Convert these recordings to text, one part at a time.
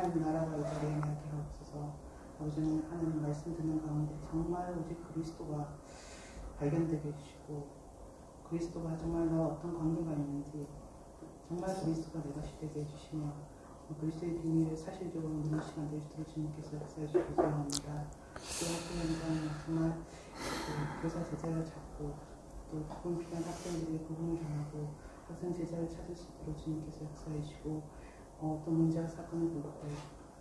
하나님 나라가 이 자리에 임하게 하옵소서. 아버지는 하나님 말씀 듣는 가운데 정말 오직 그리스도가 발견되게 해주시고 그리스도가 정말 나와 어떤 관계가 있는지 정말 그리스도가 내 것이 되게 해주시며 그리스도의 비밀을 사실적으로 묻는 시간 될 수 있도록 주님께서 역사해 주시기 바랍니다. 또 학교연장 정말 교사 제자를 찾고 또 불필요한 학생들의 부분을 정하고 학생 제자를 찾을 수 있도록 주님께서 역사해 주시고 어떤 문제와 사건을 볼 때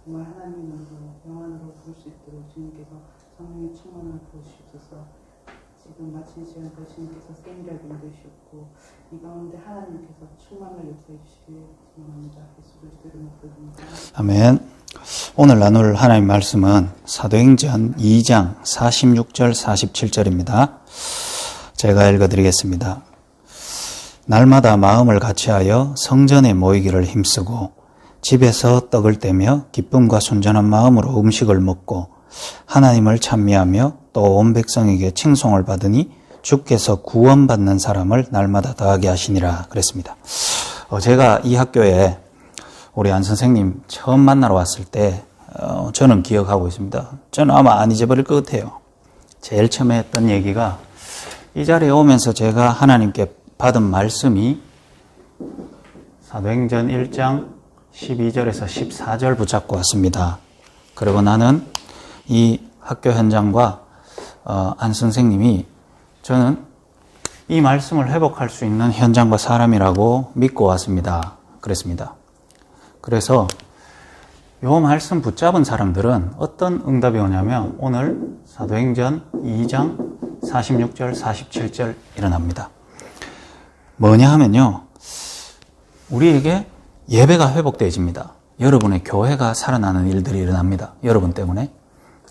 정말 하나님의 눈으로 영안으로 볼 수 있도록 주님께서 성령의 충만을 부어주시옵소서. 지금 마친 시간까지 주님께서 세밀하게 인도해주셨고 이 가운데 하나님께서 충만을 역사해 주시길 소망합니다. 예수 그리스도의 이름으로 기도드립니다. 아멘. 오늘 나눌 하나님의 말씀은 사도행전 2장 46절 47절입니다. 제가 읽어드리겠습니다. 날마다 마음을 같이하여 성전에 모이기를 힘쓰고 집에서 떡을 떼며 기쁨과 순전한 마음으로 음식을 먹고 하나님을 찬미하며 또 온 백성에게 칭송을 받으니 주께서 구원받는 사람을 날마다 더하게 하시니라 그랬습니다. 제가 이 학교에 우리 안 선생님 처음 만나러 왔을 때 저는 기억하고 있습니다. 저는 아마 안 잊어버릴 것 같아요. 제일 처음에 했던 얘기가 이 자리에 오면서 제가 하나님께 받은 말씀이 사도행전 1장 12절에서 14절 붙잡고 왔습니다. 그리고 나는 이 학교 현장과 안 선생님이 저는 이 말씀을 회복할 수 있는 현장과 사람이라고 믿고 왔습니다. 그랬습니다. 그래서 이 말씀 붙잡은 사람들은 어떤 응답이 오냐면 오늘 사도행전 2장 46절 47절 일어납니다. 뭐냐 하면요, 우리에게 예배가 회복되어집니다. 여러분의 교회가 살아나는 일들이 일어납니다. 여러분 때문에.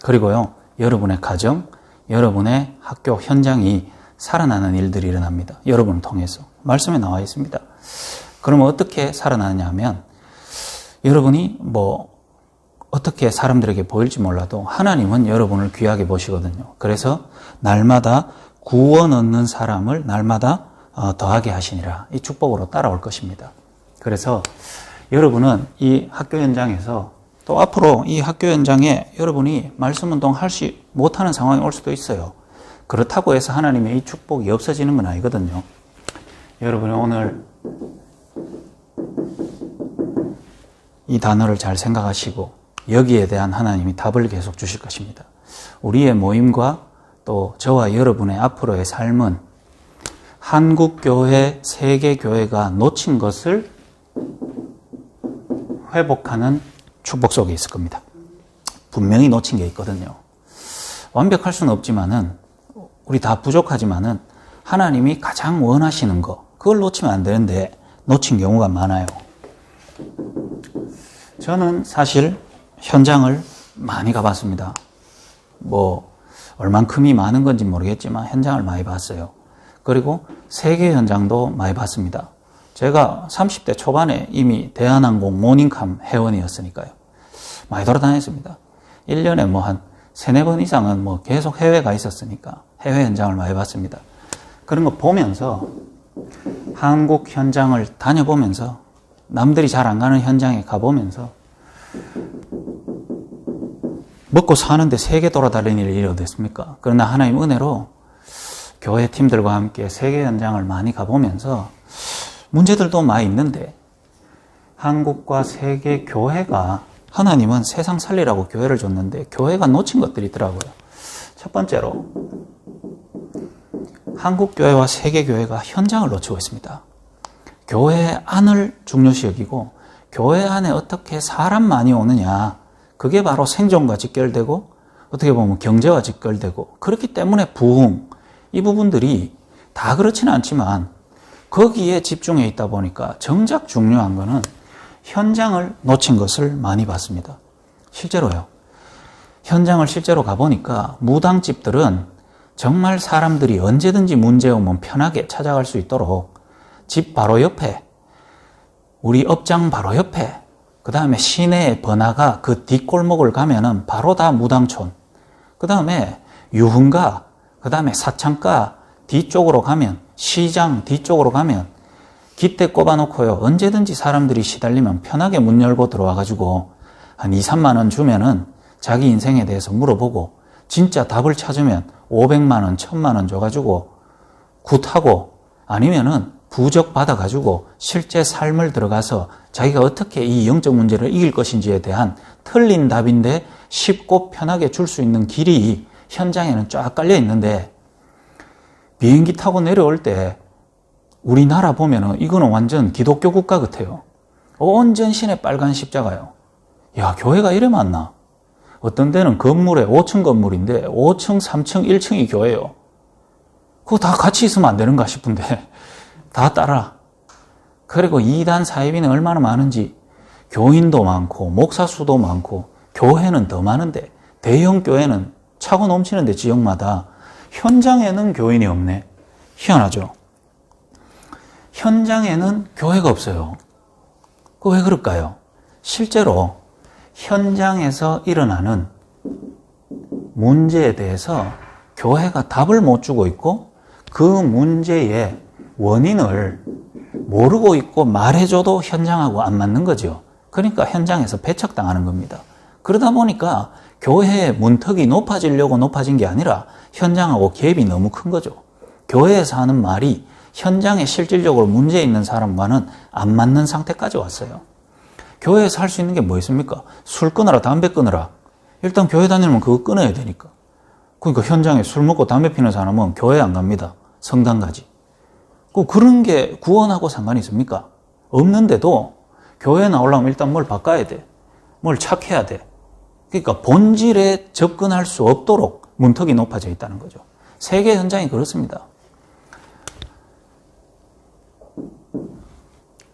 그리고요, 여러분의 가정, 여러분의 학교 현장이 살아나는 일들이 일어납니다. 여러분을 통해서. 말씀에 나와 있습니다. 그러면 어떻게 살아나느냐 하면 여러분이 어떻게 사람들에게 보일지 몰라도 하나님은 여러분을 귀하게 보시거든요. 그래서 날마다 구원 얻는 사람을 날마다 더하게 하시니라. 이 축복으로 따라올 것입니다. 그래서 여러분은 이 학교 현장에서 또 앞으로 이 학교 현장에 여러분이 말씀 운동하지 못하는 상황이 올 수도 있어요. 그렇다고 해서 하나님의 이 축복이 없어지는 건 아니거든요. 여러분이 오늘 이 단어를 잘 생각하시고 여기에 대한 하나님이 답을 계속 주실 것입니다. 우리의 모임과 또 저와 여러분의 앞으로의 삶은 한국교회, 세계교회가 놓친 것을 회복하는 축복 속에 있을 겁니다. 분명히 놓친 게 있거든요. 완벽할 수는 없지만은 우리 다 부족하지만은 하나님이 가장 원하시는 거 그걸 놓치면 안 되는데 놓친 경우가 많아요. 저는 사실 현장을 많이 가봤습니다. 얼만큼이 많은 건지 모르겠지만 현장을 많이 봤어요. 그리고 세계 현장도 많이 봤습니다. 제가 30대 초반에 이미 대한항공 모닝캄 회원이었으니까요. 많이 돌아다녔습니다. 1년에 한 3-4번 이상은 계속 해외가 있었으니까 해외 현장을 많이 봤습니다. 그런 거 보면서 한국 현장을 다녀보면서 남들이 잘 안 가는 현장에 가보면서 먹고 사는데 세계 돌아다니는 일이 어딨습니까? 그러나 하나님 은혜로 교회 팀들과 함께 세계 현장을 많이 가보면서 문제들도 많이 있는데 한국과 세계 교회가 하나님은 세상 살리라고 교회를 줬는데 교회가 놓친 것들이 있더라고요. 첫 번째로 한국 교회와 세계 교회가 현장을 놓치고 있습니다. 교회 안을 중요시 여기고 교회 안에 어떻게 사람 많이 오느냐 그게 바로 생존과 직결되고 어떻게 보면 경제와 직결되고 그렇기 때문에 부흥 이 부분들이 다 그렇지는 않지만 거기에 집중해 있다 보니까 정작 중요한 거는 현장을 놓친 것을 많이 봤습니다. 실제로요. 현장을 실제로 가보니까 무당집들은 정말 사람들이 언제든지 문제 오면 편하게 찾아갈 수 있도록 집 바로 옆에 우리 업장 바로 옆에 그 다음에 시내의 번화가 그 뒷골목을 가면은 바로 다 무당촌 그 다음에 유흥가 그 다음에 사창가 뒤쪽으로 가면 시장 뒤쪽으로 가면 깃대 꼽아놓고요. 언제든지 사람들이 시달리면 편하게 문 열고 들어와가지고 한 2, 3만 원 주면은 자기 인생에 대해서 물어보고 진짜 답을 찾으면 500만 원, 1000만 원 줘가지고 굿하고 아니면은 부적 받아가지고 실제 삶을 들어가서 자기가 어떻게 이 영적 문제를 이길 것인지에 대한 틀린 답인데 쉽고 편하게 줄 수 있는 길이 현장에는 쫙 깔려 있는데 비행기 타고 내려올 때 우리나라 보면은 이거는 완전 기독교 국가 같아요. 온 전신에 빨간 십자가요. 야, 교회가 이래 많나? 어떤 데는 건물에 5층 건물인데 5층, 3층, 1층이 교회예요. 그거 다 같이 있으면 안 되는가 싶은데 다 따라. 그리고 이단 사이비는 얼마나 많은지 교인도 많고 목사 수도 많고 교회는 더 많은데 대형 교회는 차고 넘치는데 지역마다 현장에는 교인이 없네. 희한하죠. 현장에는 교회가 없어요. 그 왜 그럴까요? 실제로 현장에서 일어나는 문제에 대해서 교회가 답을 못 주고 있고 그 문제의 원인을 모르고 있고 말해줘도 현장하고 안 맞는 거죠. 그러니까 현장에서 배척당하는 겁니다. 그러다 보니까 교회의 문턱이 높아지려고 높아진 게 아니라 현장하고 갭이 너무 큰 거죠. 교회에서 하는 말이 현장에 실질적으로 문제 있는 사람과는 안 맞는 상태까지 왔어요. 교회에서 할 수 있는 게 뭐 있습니까? 술 끊어라, 담배 끊어라. 일단 교회 다니면 그거 끊어야 되니까. 그러니까 현장에 술 먹고 담배 피는 사람은 교회 안 갑니다. 성당 가지. 그런 게 구원하고 상관이 있습니까? 없는데도 교회 나오려면 일단 뭘 바꿔야 돼. 뭘 착해야 돼. 그러니까 본질에 접근할 수 없도록 문턱이 높아져 있다는 거죠. 세계 현장이 그렇습니다.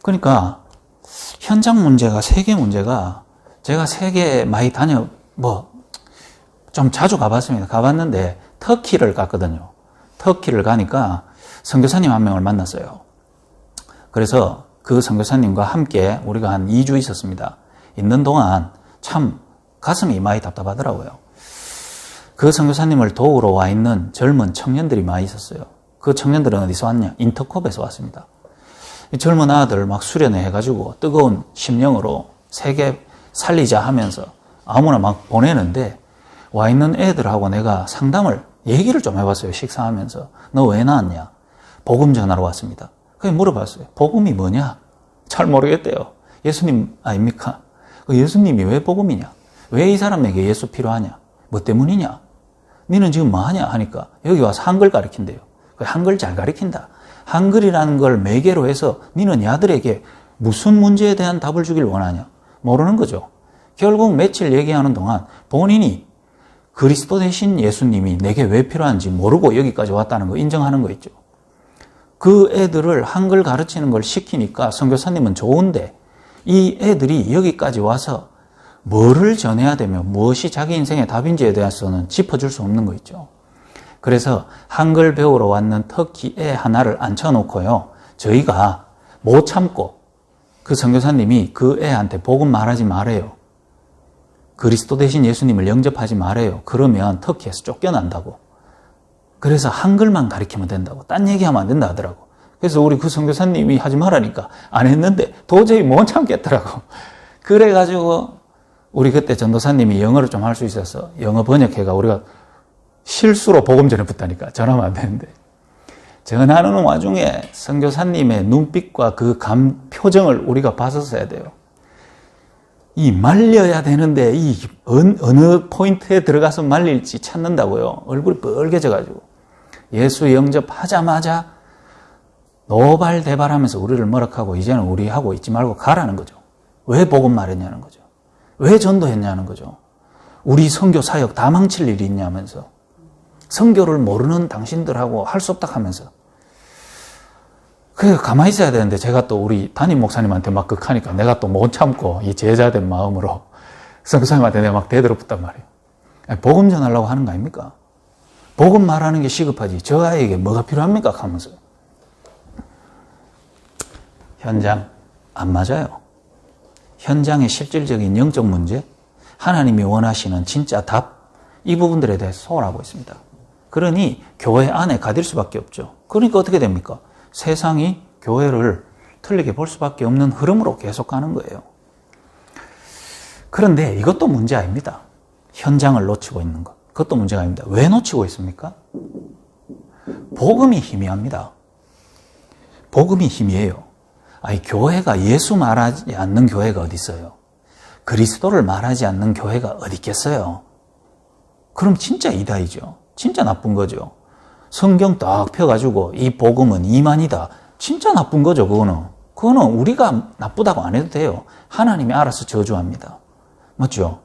그러니까 현장 문제가, 세계 문제가, 제가 세계 많이 좀 자주 가봤습니다. 가봤는데 터키를 갔거든요. 터키를 가니까 선교사님 한 명을 만났어요. 그래서 그 선교사님과 함께 우리가 한 2주 있었습니다. 있는 동안 참 가슴이 많이 답답하더라고요. 그 선교사님을 도우러 와 있는 젊은 청년들이 많이 있었어요. 그 청년들은 어디서 왔냐? 인터콥에서 왔습니다. 이 젊은 아들 막 수련회 해가지고 뜨거운 심령으로 세계 살리자 하면서 아무나 막 보내는데 와 있는 애들하고 내가 상담을, 얘기를 좀 해봤어요. 식사하면서. 너 왜 나왔냐? 복음 전하러 왔습니다. 그냥 물어봤어요. 복음이 뭐냐? 잘 모르겠대요. 예수님 아닙니까? 그 예수님이 왜 복음이냐? 왜 이 사람에게 예수 필요하냐? 뭐 때문이냐? 너는 지금 뭐 하냐? 하니까 여기 와서 한글 가르친대요. 한글 잘 가르친다. 한글이라는 걸 매개로 해서 너는 야들에게 무슨 문제에 대한 답을 주길 원하냐? 모르는 거죠. 결국 며칠 얘기하는 동안 본인이 그리스도 대신 예수님이 내게 왜 필요한지 모르고 여기까지 왔다는 거 인정하는 거 있죠. 그 애들을 한글 가르치는 걸 시키니까 선교사님은 좋은데 이 애들이 여기까지 와서 뭐를 전해야 되며 무엇이 자기 인생의 답인지에 대해서는 짚어줄 수 없는 거 있죠. 그래서 한글 배우러 왔는 터키 애 하나를 앉혀놓고요. 저희가 못 참고 그 선교사님이 그 애한테 복음 말하지 말아요. 그리스도 대신 예수님을 영접하지 말아요. 그러면 터키에서 쫓겨난다고. 그래서 한글만 가르치면 된다고. 딴 얘기하면 안 된다 하더라고. 그래서 우리 그 선교사님이 하지 말라니까 안 했는데 도저히 못 참겠더라고. 그래가지고 우리 그때 전도사님이 영어를 좀 할 수 있어서 영어 번역해가 우리가 실수로 복음 전해붙다니까. 전하면 안 되는데. 전하는 와중에 선교사님의 눈빛과 그 표정을 우리가 봤었어야 돼요. 이 말려야 되는데 이 어느 포인트에 들어가서 말릴지 찾는다고요. 얼굴이 빨개져가지고. 예수 영접하자마자 노발대발하면서 우리를 뭐라하고 이제는 우리하고 있지 말고 가라는 거죠. 왜 복음 말했냐는 거죠. 왜 전도했냐는 거죠. 우리 선교 사역 다 망칠 일이 있냐면서. 선교를 모르는 당신들하고 할 수 없다 하면서. 그래서 가만히 있어야 되는데 제가 또 우리 담임 목사님한테 막 극하니까 내가 또 못 참고 이 제자된 마음으로 선교사님한테 내가 막 대들어붙단 말이에요. 복음 전하려고 하는 거 아닙니까? 복음 말하는 게 시급하지. 저 아이에게 뭐가 필요합니까? 하면서. 현장 안 맞아요. 현장의 실질적인 영적 문제, 하나님이 원하시는 진짜 답, 이 부분들에 대해서 소홀하고 있습니다. 그러니 교회 안에 가둘 수밖에 없죠. 그러니까 어떻게 됩니까? 세상이 교회를 틀리게 볼 수밖에 없는 흐름으로 계속 가는 거예요. 그런데 이것도 문제 아닙니다. 현장을 놓치고 있는 것. 그것도 문제가 아닙니다. 왜 놓치고 있습니까? 복음이 희미합니다. 복음이 희미해요. 아니, 교회가 예수 말하지 않는 교회가 어디 있어요? 그리스도를 말하지 않는 교회가 어디 있겠어요? 그럼 진짜 이다이죠. 진짜 나쁜 거죠. 성경 딱 펴가지고 이 복음은 이만이다. 진짜 나쁜 거죠, 그거는. 그거는 우리가 나쁘다고 안 해도 돼요. 하나님이 알아서 저주합니다. 맞죠?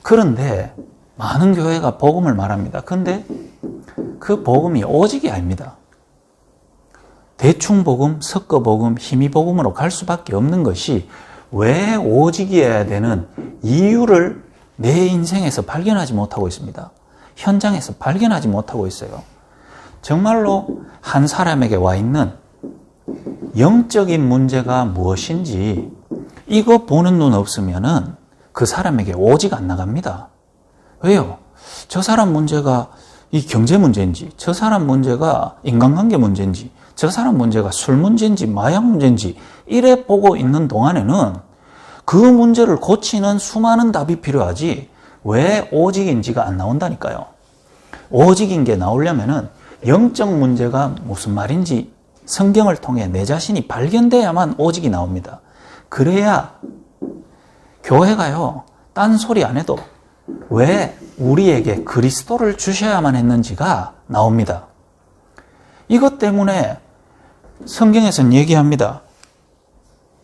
그런데 많은 교회가 복음을 말합니다. 그런데 그 복음이 오직이 아닙니다. 대충 복음, 섞어 복음, 희미 복음으로 갈 수밖에 없는 것이 왜 오직이어야 되는 이유를 내 인생에서 발견하지 못하고 있습니다. 현장에서 발견하지 못하고 있어요. 정말로 한 사람에게 와 있는 영적인 문제가 무엇인지 이거 보는 눈 없으면은 그 사람에게 오직 안 나갑니다. 왜요? 저 사람 문제가 이 경제 문제인지, 저 사람 문제가 인간관계 문제인지, 저 사람 문제가 술 문제인지, 마약 문제인지 이래 보고 있는 동안에는 그 문제를 고치는 수많은 답이 필요하지 왜 오직인지가 안 나온다니까요. 오직인 게 나오려면은 영적 문제가 무슨 말인지 성경을 통해 내 자신이 발견돼야만 오직이 나옵니다. 그래야 교회가요, 딴소리 안 해도 왜 우리에게 그리스도를 주셔야만 했는지가 나옵니다. 이것 때문에 성경에서는 얘기합니다.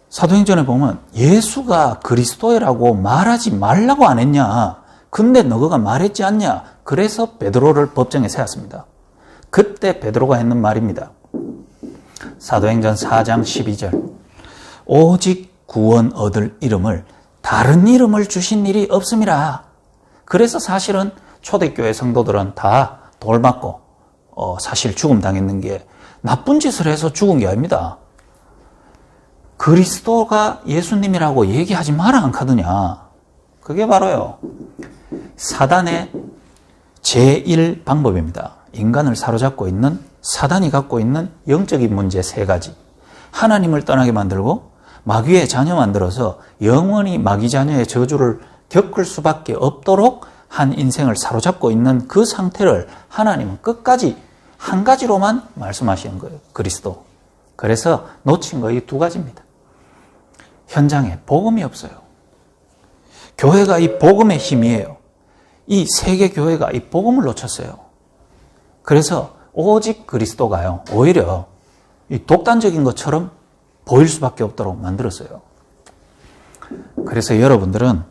사도행전에 보면 예수가 그리스도라고 말하지 말라고 안 했냐? 근데 너가 말했지 않냐? 그래서 베드로를 법정에 세웠습니다. 그때 베드로가 했는 말입니다. 사도행전 4장 12절. 오직 구원 얻을 이름을 다른 이름을 주신 일이 없음이라. 그래서 사실은 초대교회 성도들은 다 돌 맞고 사실 죽음 당했는 게 나쁜 짓을 해서 죽은 게 아닙니다. 그리스도가 예수님이라고 얘기하지 마라 안 카드냐. 그게 바로요, 사단의 제1방법입니다. 인간을 사로잡고 있는 사단이 갖고 있는 영적인 문제 3가지. 하나님을 떠나게 만들고 마귀의 자녀 만들어서 영원히 마귀 자녀의 저주를 겪을 수밖에 없도록 한 인생을 사로잡고 있는 그 상태를 하나님은 끝까지 한 가지로만 말씀하시는 거예요. 그리스도. 그래서 놓친 거 이 2가지입니다. 현장에 복음이 없어요. 교회가 이 복음의 힘이에요. 이 세계 교회가 이 복음을 놓쳤어요. 그래서 오직 그리스도가요, 오히려 이 독단적인 것처럼 보일 수밖에 없도록 만들었어요. 그래서 여러분들은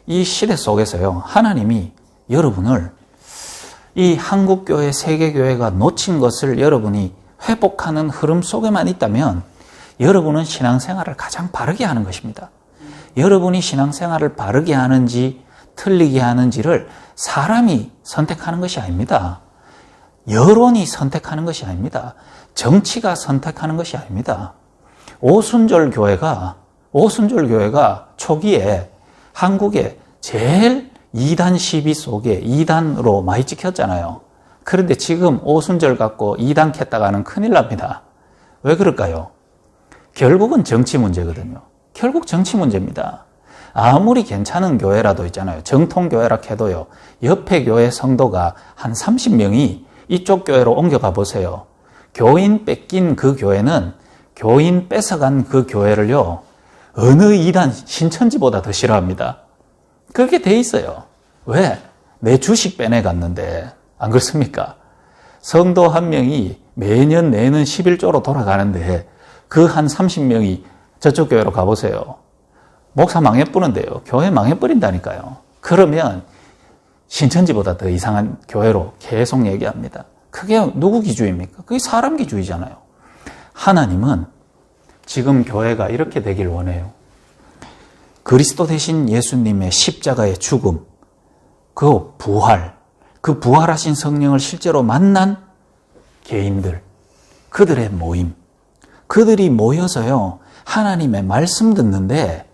이 시대 속에서요, 하나님이 여러분을 이 한국교회, 세계교회가 놓친 것을 여러분이 회복하는 흐름 속에만 있다면 여러분은 신앙생활을 가장 바르게 하는 것입니다. 여러분이 신앙생활을 바르게 하는지 틀리게 하는지를 사람이 선택하는 것이 아닙니다. 여론이 선택하는 것이 아닙니다. 정치가 선택하는 것이 아닙니다. 오순절 교회가 초기에 한국에 제일 이단 시비 속에 이단으로 많이 찍혔잖아요. 그런데 지금 오순절 갖고 이단 캤다가는 큰일 납니다. 왜 그럴까요? 결국은 정치 문제거든요. 결국 정치 문제입니다. 아무리 괜찮은 교회라도 있잖아요. 정통교회라 해도요, 옆에 교회 성도가 한 30명이 이쪽 교회로 옮겨가 보세요. 교인 뺏긴 그 교회는 교인 뺏어간 그 교회를요, 어느 이단 신천지보다 더 싫어합니다. 그렇게 돼 있어요. 왜? 내 주식 빼내갔는데. 안 그렇습니까? 성도 한 명이 매년 내는 11조로 돌아가는데 그 한 30명이 저쪽 교회로 가보세요. 목사 망해버린대요. 교회 망해버린다니까요. 그러면 신천지보다 더 이상한 교회로 계속 얘기합니다. 그게 누구 기준입니까? 그게 사람 기준이잖아요. 하나님은 지금 교회가 이렇게 되길 원해요. 그리스도 대신 예수님의 십자가의 죽음, 그 부활, 그 부활하신 성령을 실제로 만난 개인들, 그들의 모임, 그들이 모여서요, 하나님의 말씀 듣는데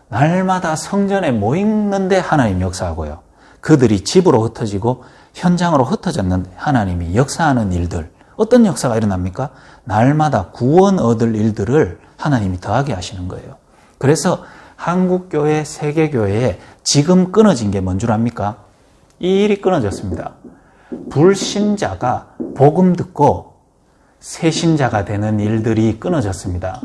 날마다 성전에 모이는데 하나님 역사하고요. 그들이 집으로 흩어지고 현장으로 흩어졌는데 하나님이 역사하는 일들, 어떤 역사가 일어납니까? 날마다 구원 얻을 일들을 하나님이 더하게 하시는 거예요. 그래서 한국교회, 세계교회에 지금 끊어진 게 뭔 줄 압니까? 이 일이 끊어졌습니다. 불신자가 복음 듣고 새신자가 되는 일들이 끊어졌습니다.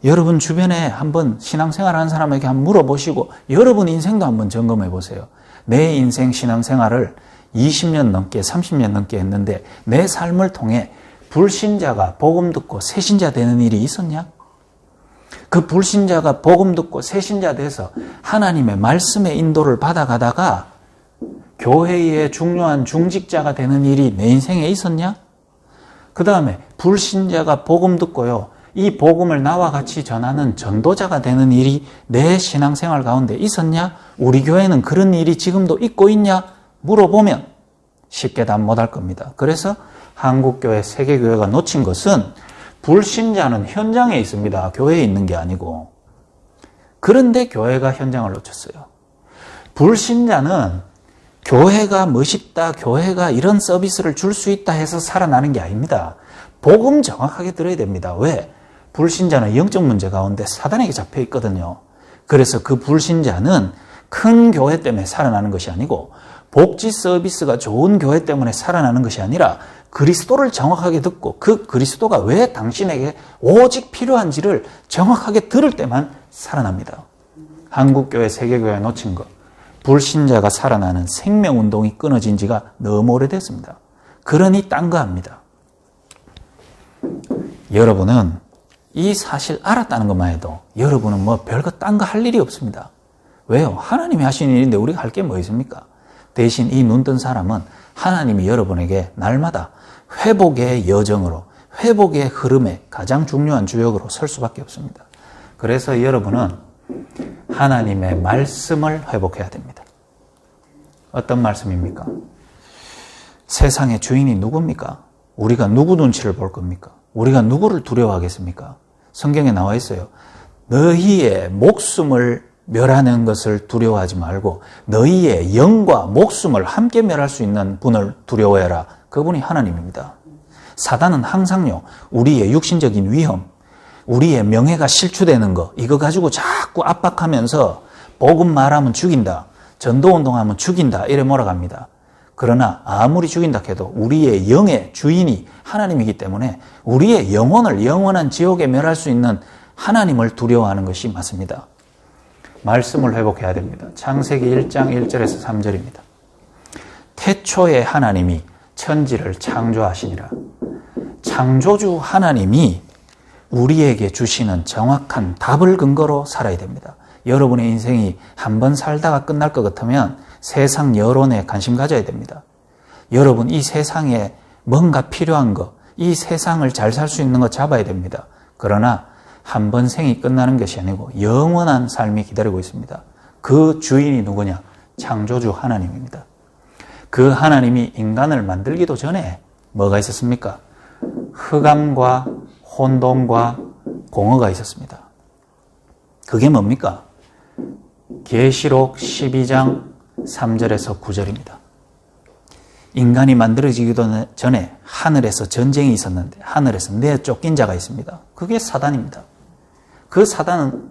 여러분 주변에 한번 신앙생활 하는 사람에게 한번 물어보시고 여러분 인생도 한번 점검해 보세요. 내 인생 신앙생활을 20년 넘게 30년 넘게 했는데 내 삶을 통해 불신자가 복음 듣고 새신자 되는 일이 있었냐? 그 불신자가 복음 듣고 새신자 돼서 하나님의 말씀의 인도를 받아가다가 교회의 중요한 중직자가 되는 일이 내 인생에 있었냐? 그 다음에 불신자가 복음 듣고요. 이 복음을 나와 같이 전하는 전도자가 되는 일이 내 신앙생활 가운데 있었냐? 우리 교회는 그런 일이 지금도 있고 있냐? 물어보면 쉽게 답 못할 겁니다. 그래서 한국교회, 세계교회가 놓친 것은 불신자는 현장에 있습니다. 교회에 있는 게 아니고. 그런데 교회가 현장을 놓쳤어요. 불신자는 교회가 멋있다, 교회가 이런 서비스를 줄 수 있다 해서 살아나는 게 아닙니다. 복음 정확하게 들어야 됩니다. 왜? 불신자는 영적 문제 가운데 사단에게 잡혀 있거든요. 그래서 그 불신자는 큰 교회 때문에 살아나는 것이 아니고 복지 서비스가 좋은 교회 때문에 살아나는 것이 아니라 그리스도를 정확하게 듣고 그 그리스도가 왜 당신에게 오직 필요한지를 정확하게 들을 때만 살아납니다. 한국교회, 세계교회 놓친 것. 불신자가 살아나는 생명운동이 끊어진 지가 너무 오래됐습니다. 그러니 딴 거 합니다. 여러분은 이 사실 알았다는 것만 해도 여러분은 뭐 별거 딴 거 할 일이 없습니다. 왜요? 하나님이 하시는 일인데 우리가 할 게 뭐 있습니까? 대신 이 눈 뜬 사람은 하나님이 여러분에게 날마다 회복의 여정으로, 회복의 흐름에 가장 중요한 주역으로 설 수밖에 없습니다. 그래서 여러분은 하나님의 말씀을 회복해야 됩니다. 어떤 말씀입니까? 세상의 주인이 누굽니까? 우리가 누구 눈치를 볼 겁니까? 우리가 누구를 두려워하겠습니까? 성경에 나와 있어요. 너희의 목숨을 멸하는 것을 두려워하지 말고 너희의 영과 목숨을 함께 멸할 수 있는 분을 두려워해라. 그분이 하나님입니다. 사단은 항상요, 우리의 육신적인 위험, 우리의 명예가 실추되는 거, 이거 가지고 자꾸 압박하면서 복음 말하면 죽인다, 전도운동하면 죽인다, 이래 몰아갑니다. 그러나 아무리 죽인다 해도 우리의 영의 주인이 하나님이기 때문에 우리의 영혼을 영원한 지옥에 멸할 수 있는 하나님을 두려워하는 것이 맞습니다. 말씀을 회복해야 됩니다. 창세기 1장 1절에서 3절입니다. 태초에 하나님이 천지를 창조하시니라. 창조주 하나님이 우리에게 주시는 정확한 답을 근거로 살아야 됩니다. 여러분의 인생이 한번 살다가 끝날 것 같으면 세상 여론에 관심 가져야 됩니다. 여러분 이 세상에 뭔가 필요한 거, 이 세상을 잘 살 수 있는 거 잡아야 됩니다. 그러나 한 번 생이 끝나는 것이 아니고 영원한 삶이 기다리고 있습니다. 그 주인이 누구냐? 창조주 하나님입니다. 그 하나님이 인간을 만들기도 전에 뭐가 있었습니까? 흑암과 혼돈과 공허가 있었습니다. 그게 뭡니까? 계시록 12장 3절에서 9절입니다. 인간이 만들어지기도 전에 하늘에서 전쟁이 있었는데 하늘에서 내쫓긴 자가 있습니다. 그게 사단입니다. 그 사단은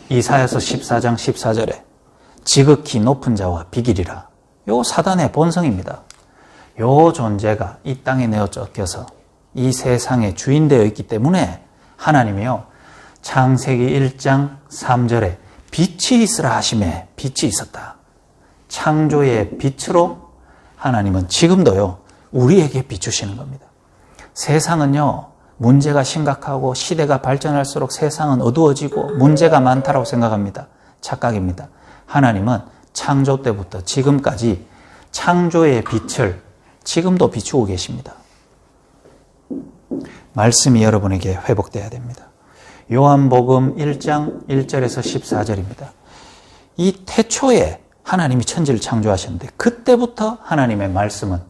이사야서 14장 14절에 지극히 높은 자와 비길이라. 요 사단의 본성입니다. 요 존재가 이 땅에 내어 쫓겨서 이 세상의 주인 되어 있기 때문에 하나님이요, 창세기 1장 3절에 빛이 있으라 하심에 빛이 있었다. 창조의 빛으로 하나님은 지금도요, 우리에게 비추시는 겁니다. 세상은요, 문제가 심각하고 시대가 발전할수록 세상은 어두워지고 문제가 많다고 생각합니다. 착각입니다. 하나님은 창조 때부터 지금까지 창조의 빛을 지금도 비추고 계십니다. 말씀이 여러분에게 회복돼야 됩니다. 요한복음 1장 1절에서 14절입니다. 이 태초에 하나님이 천지를 창조하셨는데 그때부터 하나님의 말씀은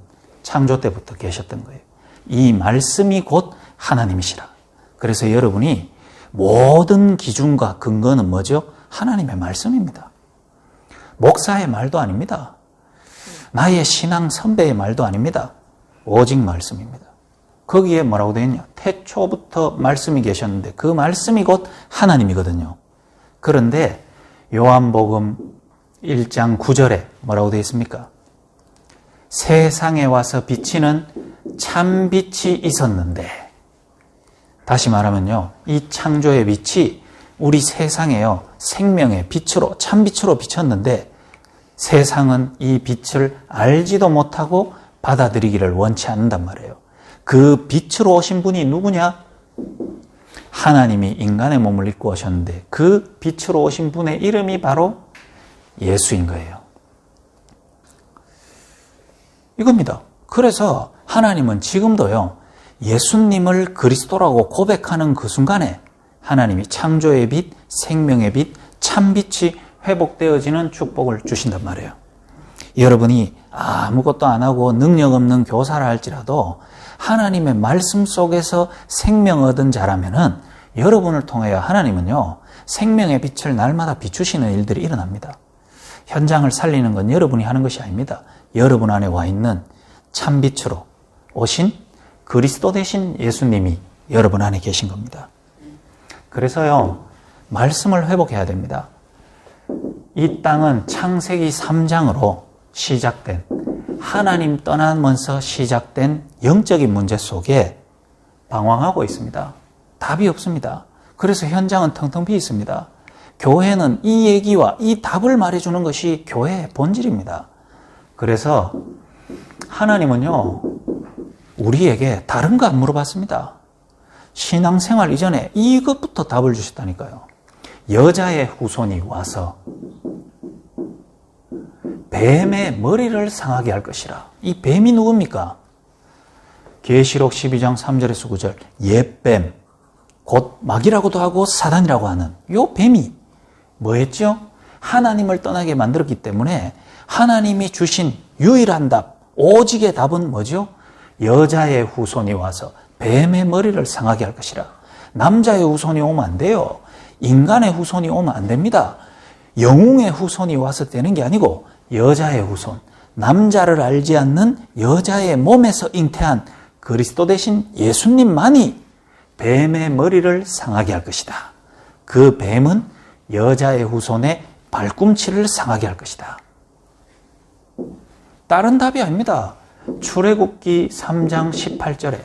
창조 때부터 계셨던 거예요. 이 말씀이 곧 하나님이시라. 그래서 여러분이 모든 기준과 근거는 뭐죠? 하나님의 말씀입니다. 목사의 말도 아닙니다. 나의 신앙 선배의 말도 아닙니다. 오직 말씀입니다. 거기에 뭐라고 되어 있냐? 태초부터 말씀이 계셨는데 그 말씀이 곧 하나님이거든요. 그런데 요한복음 1장 9절에 뭐라고 되어 있습니까? 세상에 와서 비치는 참 빛이 있었는데, 다시 말하면요, 이 창조의 빛이 우리 세상에요, 생명의 빛으로, 참 빛으로 비쳤는데 세상은 이 빛을 알지도 못하고 받아들이기를 원치 않는단 말이에요. 그 빛으로 오신 분이 누구냐? 하나님이 인간의 몸을 입고 오셨는데 그 빛으로 오신 분의 이름이 바로 예수인 거예요. 이겁니다. 그래서 하나님은 지금도요, 예수님을 그리스도라고 고백하는 그 순간에 하나님이 창조의 빛, 생명의 빛, 참빛이 회복되어지는 축복을 주신단 말이에요. 여러분이 아무것도 안 하고 능력 없는 교사라 할지라도 하나님의 말씀 속에서 생명 얻은 자라면은 여러분을 통하여 하나님은요, 생명의 빛을 날마다 비추시는 일들이 일어납니다. 현장을 살리는 건 여러분이 하는 것이 아닙니다. 여러분 안에 와 있는 참빛으로 오신 그리스도 되신 예수님이 여러분 안에 계신 겁니다. 그래서요, 말씀을 회복해야 됩니다. 이 땅은 창세기 3장으로 시작된, 하나님 떠나면서 시작된 영적인 문제 속에 방황하고 있습니다. 답이 없습니다. 그래서 현장은 텅텅 비어 있습니다. 교회는 이 얘기와 이 답을 말해주는 것이 교회의 본질입니다. 그래서 하나님은요, 우리에게 다른 거 안 물어봤습니다. 신앙생활 이전에 이것부터 답을 주셨다니까요. 여자의 후손이 와서 뱀의 머리를 상하게 할 것이라. 이 뱀이 누굽니까? 계시록 12장 3절에서 9절, 옛뱀, 곧 마귀라고도 하고 사단이라고 하는 요 뱀이 뭐 했죠? 하나님을 떠나게 만들었기 때문에 하나님이 주신 유일한 답, 오직의 답은 뭐죠? 여자의 후손이 와서 뱀의 머리를 상하게 할 것이라. 남자의 후손이 오면 안 돼요. 인간의 후손이 오면 안 됩니다. 영웅의 후손이 와서 되는 게 아니고 여자의 후손, 남자를 알지 않는 여자의 몸에서 잉태한 그리스도 대신 예수님만이 뱀의 머리를 상하게 할 것이다. 그 뱀은 여자의 후손의 발꿈치를 상하게 할 것이다. 다른 답이 아닙니다. 출애굽기 3장 18절에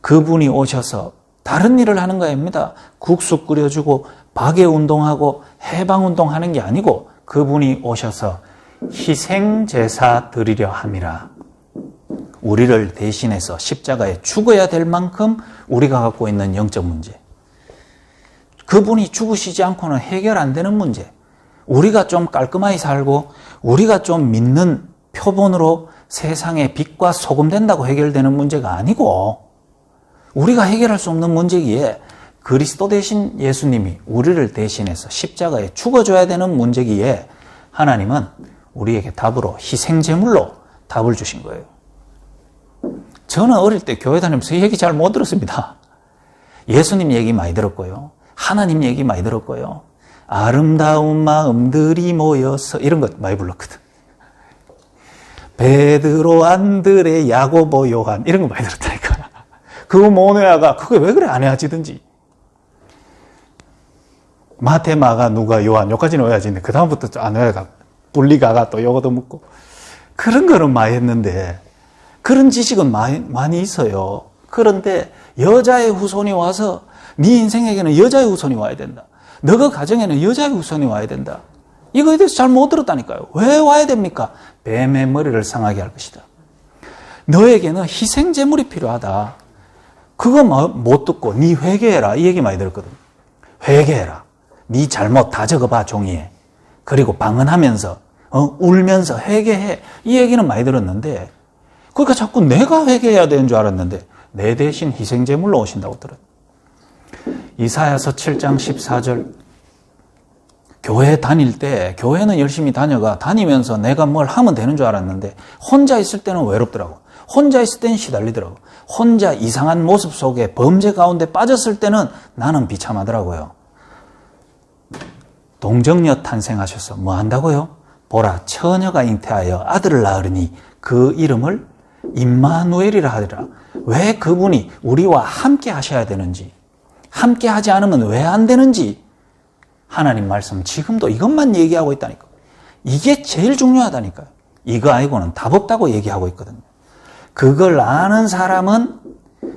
그분이 오셔서 다른 일을 하는 거 아닙니다. 국수 끓여주고 박해운동하고 해방운동하는 게 아니고 그분이 오셔서 희생제사 드리려 함이라. 우리를 대신해서 십자가에 죽어야 될 만큼 우리가 갖고 있는 영적 문제, 그분이 죽으시지 않고는 해결 안 되는 문제, 우리가 좀 깔끔하게 살고 우리가 좀 믿는 표본으로 세상에 빛과 소금 된다고 해결되는 문제가 아니고 우리가 해결할 수 없는 문제기에 그리스도 대신 예수님이 우리를 대신해서 십자가에 죽어줘야 되는 문제기에 하나님은 우리에게 답으로 희생제물로 답을 주신 거예요. 저는 어릴 때 교회 다니면서 이 얘기 잘 못 들었습니다. 예수님 얘기 많이 들었고요. 하나님 얘기 많이 들었고요. 아름다운 마음들이 모여서 이런 것 많이 불렀거든. 베드로, 안드레, 야고보, 요한 이런 거 많이 들었다니까. 그거 모노야가 그거 왜 그래 안 해야지든지. 마태, 마가, 누가, 요한 요까지는 외워야지. 근데 그 다음부터 안 외워가. 분리가가 또 요거도 묻고. 그런 거는 많이 했는데 그런 지식은 많이 있어요. 그런데 여자의 후손이 와서 네 인생에게는 여자의 후손이 와야 된다. 너가 가정에는 여자의 후손이 와야 된다. 이거에 대해서 잘 못 들었다니까요. 왜 와야 됩니까? 뱀의 머리를 상하게 할 것이다. 너에게는 희생제물이 필요하다. 그거 못 듣고 네 회개해라 이 얘기 많이 들었거든. 회개해라. 네 잘못 다 적어봐 종이에. 그리고 방언하면서 울면서 회개해. 이 얘기는 많이 들었는데 그러니까 자꾸 내가 회개해야 되는 줄 알았는데 내 대신 희생제물로 오신다고 들어요. 이사야서 7장 14절, 교회 다닐 때 교회는 열심히 다니면서 내가 뭘 하면 되는 줄 알았는데 혼자 있을 때는 외롭더라고. 혼자 있을 때는 시달리더라고. 혼자 이상한 모습 속에 범죄 가운데 빠졌을 때는 나는 비참하더라고요. 동정녀 탄생하셔서 뭐 한다고요? 보라, 처녀가 잉태하여 아들을 낳으리니 그 이름을 임마누엘이라 하리라. 왜 그분이 우리와 함께 하셔야 되는지, 함께 하지 않으면 왜 안 되는지 하나님 말씀 지금도 이것만 얘기하고 있다니까. 이게 제일 중요하다니까요. 이거 아니고는 답 없다고 얘기하고 있거든요. 그걸 아는 사람은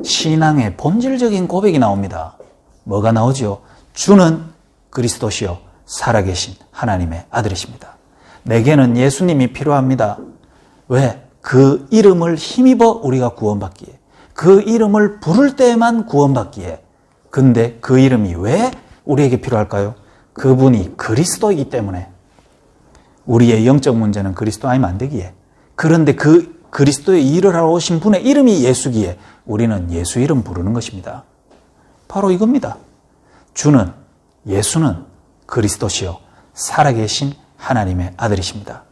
신앙의 본질적인 고백이 나옵니다. 뭐가 나오죠? 주는 그리스도시요 살아계신 하나님의 아들이십니다. 내게는 예수님이 필요합니다. 왜? 그 이름을 힘입어 우리가 구원받기에, 그 이름을 부를 때만 구원받기에. 근데 그 이름이 왜 우리에게 필요할까요? 그분이 그리스도이기 때문에. 우리의 영적 문제는 그리스도 아니면 안 되기에. 그런데 그 그리스도의 일을 하러 오신 분의 이름이 예수기에 우리는 예수 이름 부르는 것입니다. 바로 이겁니다. 예수는 그리스도시요 살아계신 하나님의 아들이십니다.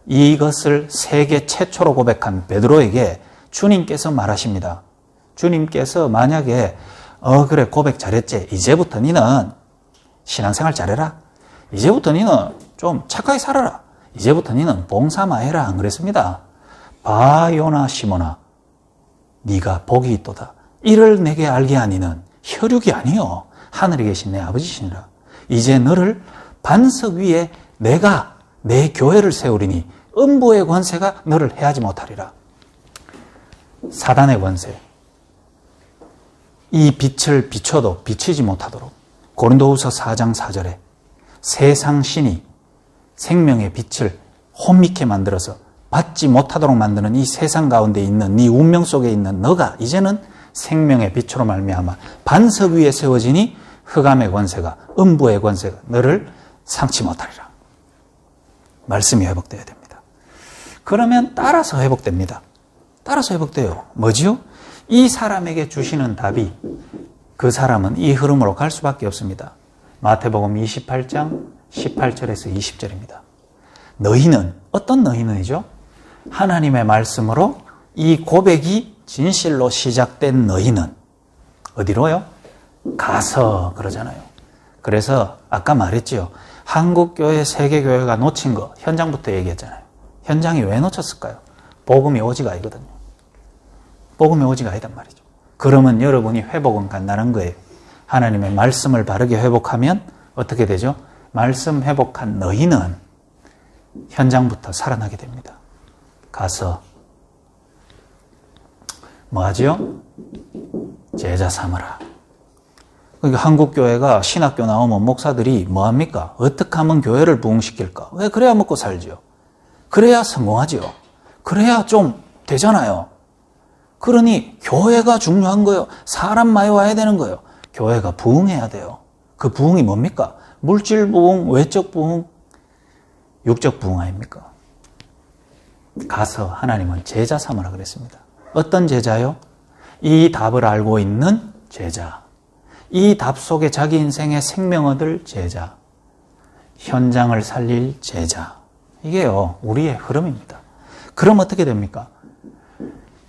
이것을 세계 최초로 고백한 베드로에게 주님께서 말하십니다. 주님께서 만약에 그래 고백 잘했지. 이제부터 너는 신앙생활 잘해라. 이제부터 너는 좀 착하게 살아라. 이제부터 너는 봉사만 해라. 안 그랬습니다. 바요나 시모나 네가 복이 있도다. 이를 내게 알게 하니는 혈육이 아니요 하늘에 계신 내 아버지시니라. 이제 너를 반석 위에 내가 내 교회를 세우리니 음부의 권세가 너를 해하지 못하리라. 사단의 권세, 이 빛을 비춰도 비치지 못하도록 고린도후서 4장 4절에 세상 신이 생명의 빛을 혼미케 만들어서 받지 못하도록 만드는 이 세상 가운데 있는 네 운명 속에 있는 너가 이제는 생명의 빛으로 말미암아 반석 위에 세워지니 흑암의 권세가 음부의 권세가 너를 상치 못하리라. 말씀이 회복되어야 됩니다. 그러면 따라서 회복됩니다. 따라서 회복돼요. 뭐지요? 이 사람에게 주시는 답이 그 사람은 이 흐름으로 갈 수밖에 없습니다. 마태복음 28장 18절에서 20절입니다. 너희는 어떤 너희는이죠? 하나님의 말씀으로 이 고백이 진실로 시작된 너희는 어디로요? 가서 그러잖아요. 그래서 아까 말했죠. 한국교회, 세계교회가 놓친 거 현장부터 얘기했잖아요. 현장이 왜 놓쳤을까요? 복음이 오지가 아니거든요. 복음이 오지가 아니단 말이죠. 그러면 여러분이 회복은 간단한 거예요. 하나님의 말씀을 바르게 회복하면 어떻게 되죠? 말씀 회복한 너희는 현장부터 살아나게 됩니다. 가서 뭐 하죠? 제자 삼으라. 그러니까 한국교회가 신학교 나오면 목사들이 뭐 합니까? 어떻게 하면 교회를 부흥시킬까? 왜? 그래야 먹고 살죠. 그래야 성공하죠. 그래야 좀 되잖아요. 그러니 교회가 중요한 거예요. 사람 많이 와야 되는 거예요. 교회가 부흥해야 돼요. 그 부흥이 뭡니까? 물질 부흥, 외적 부흥, 육적 부흥 아닙니까? 가서 하나님은 제자 삼으라 그랬습니다. 어떤 제자요? 이 답을 알고 있는 제자. 이 답 속에 자기 인생의 생명 얻을 제자. 현장을 살릴 제자. 이게요, 우리의 흐름입니다. 그럼 어떻게 됩니까?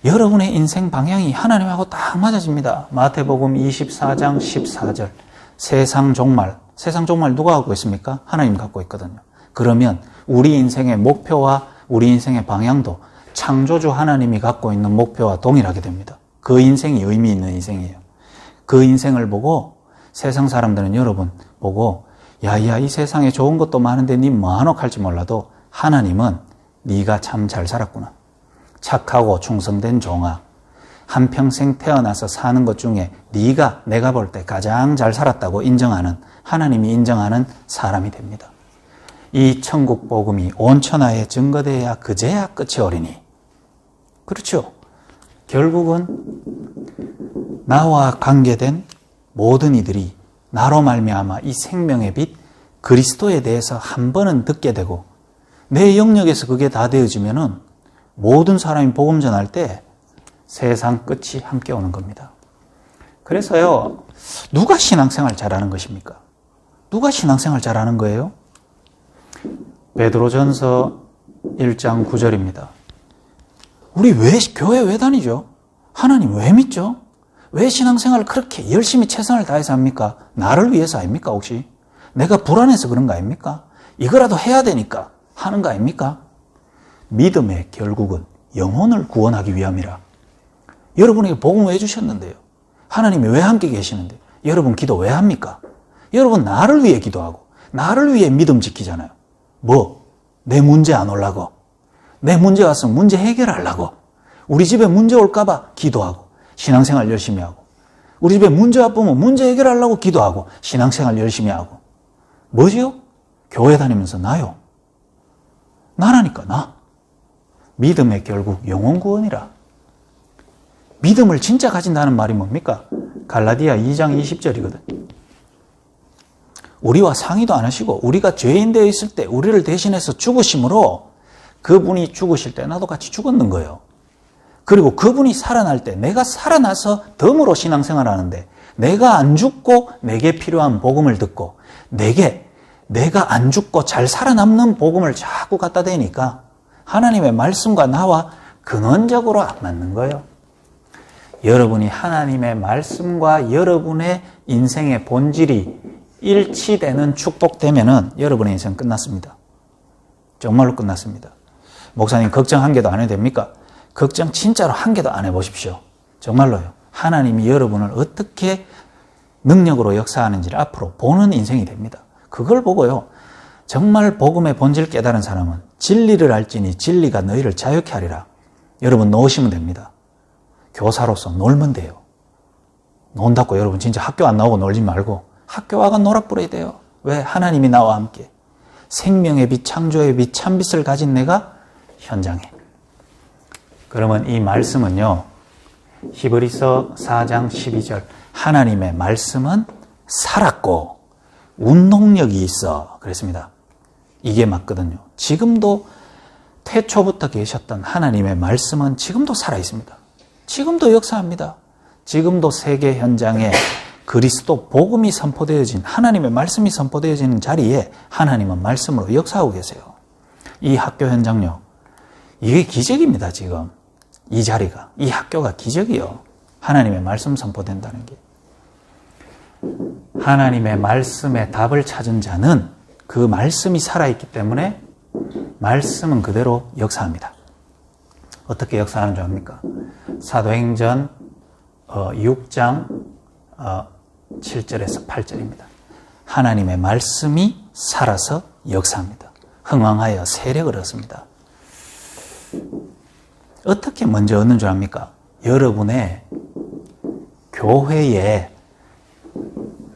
여러분의 인생 방향이 하나님하고 딱 맞아집니다. 마태복음 24장 14절. 세상 종말 누가 갖고 있습니까? 하나님 갖고 있거든요. 그러면 우리 인생의 목표와 우리 인생의 방향도 창조주 하나님이 갖고 있는 목표와 동일하게 됩니다. 그 인생이 의미 있는 인생이에요. 그 인생을 보고 세상 사람들은 여러분 보고 야야 이 세상에 좋은 것도 많은데 니 뭐하노 할지 몰라도 하나님은 네가 참 잘 살았구나. 착하고 충성된 종아. 한평생 태어나서 사는 것 중에 네가 내가 볼 때 가장 잘 살았다고 인정하는 하나님이 인정하는 사람이 됩니다. 이 천국 복음이 온 천하에 증거되어야 그제야 끝이 오리니. 그렇죠. 결국은 나와 관계된 모든 이들이 나로 말미암아 이 생명의 빛 그리스도에 대해서 한 번은 듣게 되고 내 영역에서 그게 다 되어지면은 모든 사람이 복음 전할 때 세상 끝이 함께 오는 겁니다. 그래서요, 누가 신앙생활 잘하는 것입니까? 누가 신앙생활 잘하는 거예요? 베드로전서 1장 9절입니다. 우리 교회 왜 다니죠? 하나님 왜 믿죠? 왜 신앙생활을 그렇게 열심히 최선을 다해서 합니까? 나를 위해서 아닙니까 혹시? 내가 불안해서 그런 거 아닙니까? 이거라도 해야 되니까 하는 거 아닙니까? 믿음의 결국은 영혼을 구원하기 위함이라. 여러분에게 복음을 왜 주셨는데요? 하나님이 왜 함께 계시는데요? 여러분 기도 왜 합니까? 여러분 나를 위해 기도하고 나를 위해 믿음 지키잖아요. 뭐? 내 문제 안 오려고. 내 문제 왔으면 문제 해결하려고. 우리 집에 문제 올까봐 기도하고 신앙생활 열심히 하고, 우리 집에 문제 와보면 문제 해결하려고 기도하고 신앙생활 열심히 하고. 뭐지요? 교회 다니면서 나요. 나라니까 나. 믿음의 결국 영혼 구원이라. 믿음을 진짜 가진다는 말이 뭡니까? 갈라디아 2장 20절이거든. 우리와 상의도 안 하시고 우리가 죄인 되어 있을 때 우리를 대신해서 죽으심으로 그분이 죽으실 때 나도 같이 죽었는 거예요. 그리고 그분이 살아날 때 내가 살아나서 덤으로 신앙생활 하는데, 내가 안 죽고 내게 필요한 복음을 듣고 내가 안 죽고 잘 살아남는 복음을 자꾸 갖다 대니까 하나님의 말씀과 나와 근원적으로 안 맞는 거예요. 여러분이 하나님의 말씀과 여러분의 인생의 본질이 일치되는 축복되면은 여러분의 인생 끝났습니다. 정말로 끝났습니다. 목사님 걱정 한 개도 안 해도 됩니까? 걱정 진짜로 한 개도 안 해보십시오. 정말로요. 하나님이 여러분을 어떻게 능력으로 역사하는지를 앞으로 보는 인생이 됩니다. 그걸 보고요, 정말 복음의 본질 깨달은 사람은 진리를 알지니 진리가 너희를 자유케 하리라. 여러분 놓으시면 됩니다. 교사로서 놀면 돼요. 논다고 여러분 진짜 학교 안 나오고 놀지 말고 학교 와가 놀아버려야 돼요. 왜? 하나님이 나와 함께 생명의 빛, 창조의 빛, 참빛을 가진 내가 현장에. 그러면 이 말씀은요, 히브리서 4장 12절 하나님의 말씀은 살았고 운동력이 있어 그랬습니다. 이게 맞거든요. 지금도 태초부터 계셨던 하나님의 말씀은 지금도 살아있습니다. 지금도 역사합니다. 지금도 세계 현장에 그리스도 복음이 선포되어진, 하나님의 말씀이 선포되어지는 자리에 하나님은 말씀으로 역사하고 계세요. 이 학교 현장요, 이게 기적입니다. 지금 이 자리가, 이 학교가 기적이요. 하나님의 말씀 선포된다는 게. 하나님의 말씀에 답을 찾은 자는 그 말씀이 살아있기 때문에 말씀은 그대로 역사합니다. 어떻게 역사하는 줄 압니까? 사도행전 6장 7절에서 8절입니다. 하나님의 말씀이 살아서 역사합니다. 흥왕하여 세력을 얻습니다. 어떻게 먼저 얻는 줄 압니까? 여러분의 교회의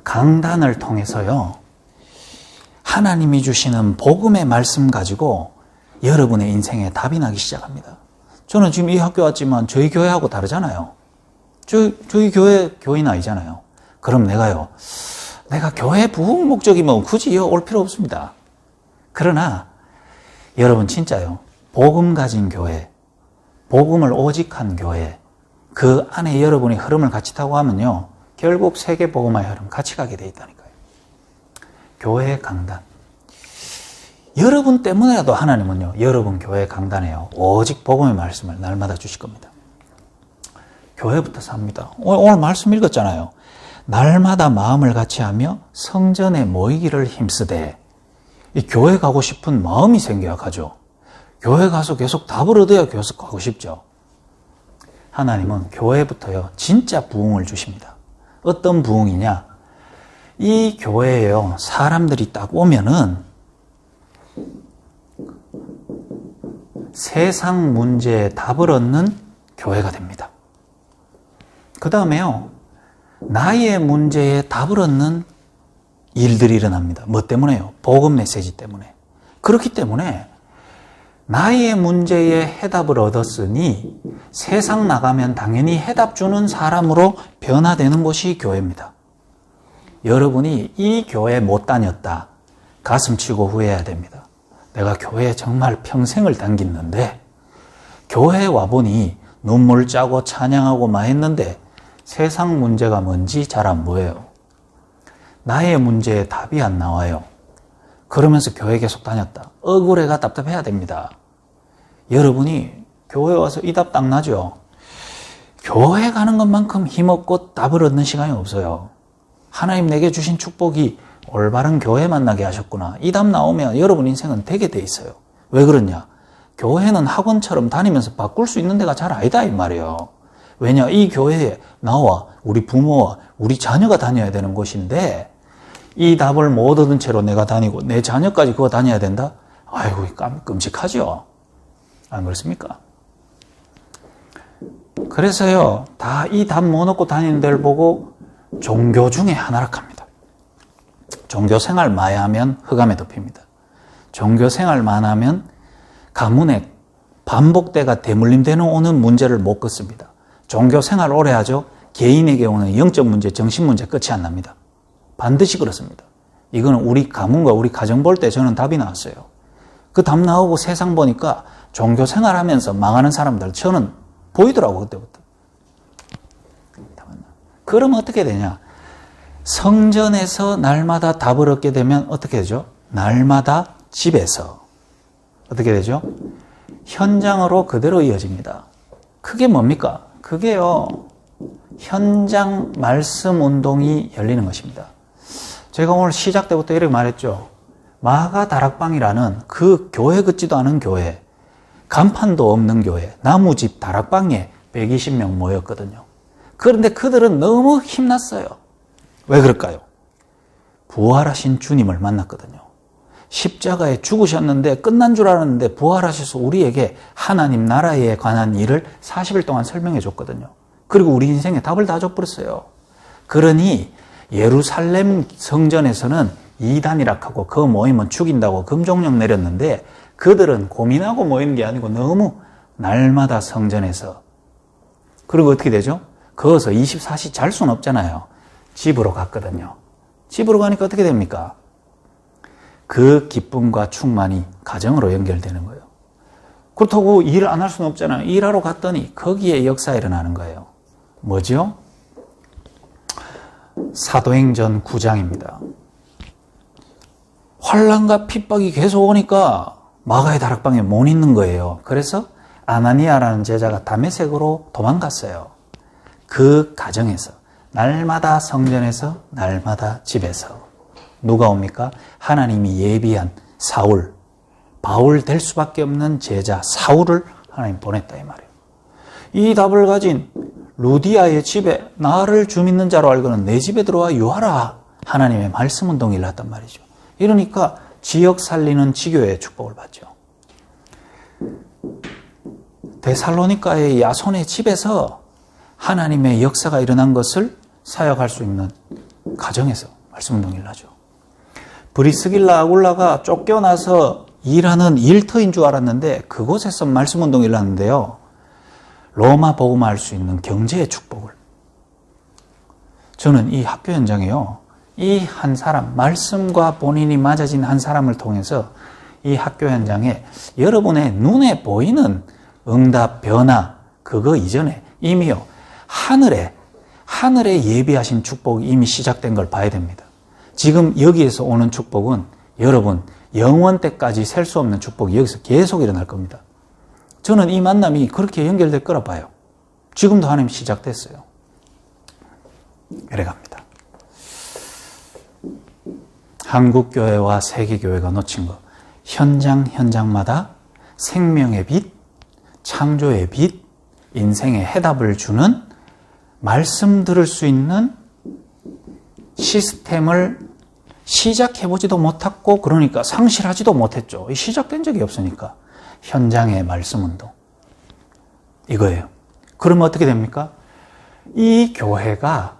강단을 통해서요, 하나님이 주시는 복음의 말씀 가지고 여러분의 인생에 답이 나기 시작합니다. 저는 지금 이 학교 왔지만 저희 교회하고 다르잖아요. 저희 교회 교인 아니잖아요. 그럼 내가 교회 부흥 목적이면 굳이 올 필요 없습니다. 그러나 여러분 진짜요, 복음 가진 교회, 복음을 오직한 교회, 그 안에 여러분이 흐름을 같이 타고 하면요, 결국 세계 복음화의 흐름 같이 가게 돼 있다니까요. 교회의 강단. 여러분 때문에라도 하나님은요, 여러분 교회 강단에요, 오직 복음의 말씀을 날마다 주실 겁니다. 교회부터 삽니다. 오늘 말씀 읽었잖아요. 날마다 마음을 같이 하며 성전에 모이기를 힘쓰되. 이 교회 가고 싶은 마음이 생겨야 가죠. 교회 가서 계속 답을 얻어야 계속 가고 싶죠. 하나님은 교회부터요, 진짜 부흥을 주십니다. 어떤 부흥이냐? 이 교회에요, 사람들이 딱 오면은 세상 문제에 답을 얻는 교회가 됩니다. 그 다음에요, 나의 문제에 답을 얻는 일들이 일어납니다. 뭐 때문에요? 복음 메시지 때문에. 그렇기 때문에 나의 문제에 해답을 얻었으니 세상 나가면 당연히 해답 주는 사람으로 변화되는 곳이 교회입니다. 여러분이 이 교회 못 다녔다, 가슴 치고 후회해야 됩니다. 내가 교회에 정말 평생을 당겼는데 교회에 와보니 눈물 짜고 찬양하고 막 했는데 세상 문제가 뭔지 잘 안 보여요. 나의 문제에 답이 안 나와요. 그러면서 교회 계속 다녔다. 억울해가 답답해야 됩니다. 여러분이 교회 와서 이 답 딱 나죠? 교회 가는 것만큼 힘없고 답을 얻는 시간이 없어요. 하나님 내게 주신 축복이 올바른 교회 만나게 하셨구나, 이 답 나오면 여러분 인생은 되게 돼 있어요. 왜 그러냐? 교회는 학원처럼 다니면서 바꿀 수 있는 데가 잘 아니다 이 말이에요. 왜냐? 이 교회에 나와 우리 부모와 우리 자녀가 다녀야 되는 곳인데 이 답을 못 얻은 채로 내가 다니고 내 자녀까지 그거 다녀야 된다? 아이고, 끔찍하죠. 안 그렇습니까? 그래서요, 다 이 답 못 얻고 다니는 데를 보고 종교 중에 하나라 합니다. 종교 생활만 하면 흑암에 덮입니다. 종교 생활만 하면 가문에 반복대가 대물림되는 오는 문제를 못 긋습니다. 종교 생활 오래 하죠. 개인에게 오는 영적 문제, 정신 문제 끝이 안 납니다. 반드시 그렇습니다. 이거는 우리 가문과 우리 가정 볼 때 저는 답이 나왔어요. 그 답 나오고 세상 보니까 종교 생활하면서 망하는 사람들 저는 보이더라고 그때부터. 그러면 어떻게 되냐? 성전에서 날마다 답을 얻게 되면 어떻게 되죠? 날마다 집에서 어떻게 되죠? 현장으로 그대로 이어집니다. 그게 뭡니까? 그게요, 현장 말씀 운동이 열리는 것입니다. 제가 오늘 시작 때부터 이렇게 말했죠. 마가 다락방이라는 그 교회 같지도 않은 교회, 간판도 없는 교회, 나무집 다락방에 120명 모였거든요. 그런데 그들은 너무 힘났어요. 왜 그럴까요? 부활하신 주님을 만났거든요. 십자가에 죽으셨는데 끝난 줄 알았는데 부활하셔서 우리에게 하나님 나라에 관한 일을 40일 동안 설명해 줬거든요. 그리고 우리 인생에 답을 다 줘버렸어요. 그러니 예루살렘 성전에서는 이단이라 하고 그 모임은 죽인다고 금종령 내렸는데 그들은 고민하고 모이는 게 아니고 너무 날마다 성전에서, 그리고 어떻게 되죠? 거기서 24시 잘 수는 없잖아요. 집으로 갔거든요. 집으로 가니까 어떻게 됩니까? 그 기쁨과 충만이 가정으로 연결되는 거예요. 그렇다고 일 안 할 수는 없잖아요. 일하러 갔더니 거기에 역사가 일어나는 거예요. 뭐죠? 사도행전 9장입니다. 환난과 핍박이 계속 오니까 마가의 다락방에 못 있는 거예요. 그래서 아나니아라는 제자가 다메섹으로 도망갔어요. 그 가정에서 날마다 성전에서 날마다 집에서 누가 옵니까? 하나님이 예비한 사울, 바울 될 수밖에 없는 제자 사울을 하나님 보냈다 이 말이에요. 이 답을 가진 루디아의 집에 나를 주 믿는 자로 알고는 내 집에 들어와 유하라, 하나님의 말씀 운동이 일어났단 말이죠. 이러니까 지역 살리는 지교의 축복을 받죠. 데살로니가의 야손의 집에서 하나님의 역사가 일어난 것을 사역할 수 있는 가정에서 말씀 운동이 일어나죠. 브리스길라 아굴라가 쫓겨나서 일하는 일터인 줄 알았는데 그곳에서 말씀 운동이 일어났는데요. 로마 복음화 할 수 있는 경제의 축복을. 저는 이 학교 현장에요, 이 한 사람, 말씀과 본인이 맞아진 한 사람을 통해서 이 학교 현장에 여러분의 눈에 보이는 응답, 변화, 그거 이전에 이미요, 하늘에 예비하신 축복이 이미 시작된 걸 봐야 됩니다. 지금 여기에서 오는 축복은 여러분 영원 때까지 셀 수 없는 축복이 여기서 계속 일어날 겁니다. 저는 이 만남이 그렇게 연결될 거라 봐요. 지금도 하나님 시작됐어요. 이래 갑니다. 한국교회와 세계교회가 놓친 것, 현장마다 생명의 빛, 창조의 빛, 인생의 해답을 주는 말씀 들을 수 있는 시스템을 시작해보지도 못했고, 그러니까 상실하지도 못했죠. 시작된 적이 없으니까. 현장의 말씀 운동, 이거예요. 그러면 어떻게 됩니까? 이 교회가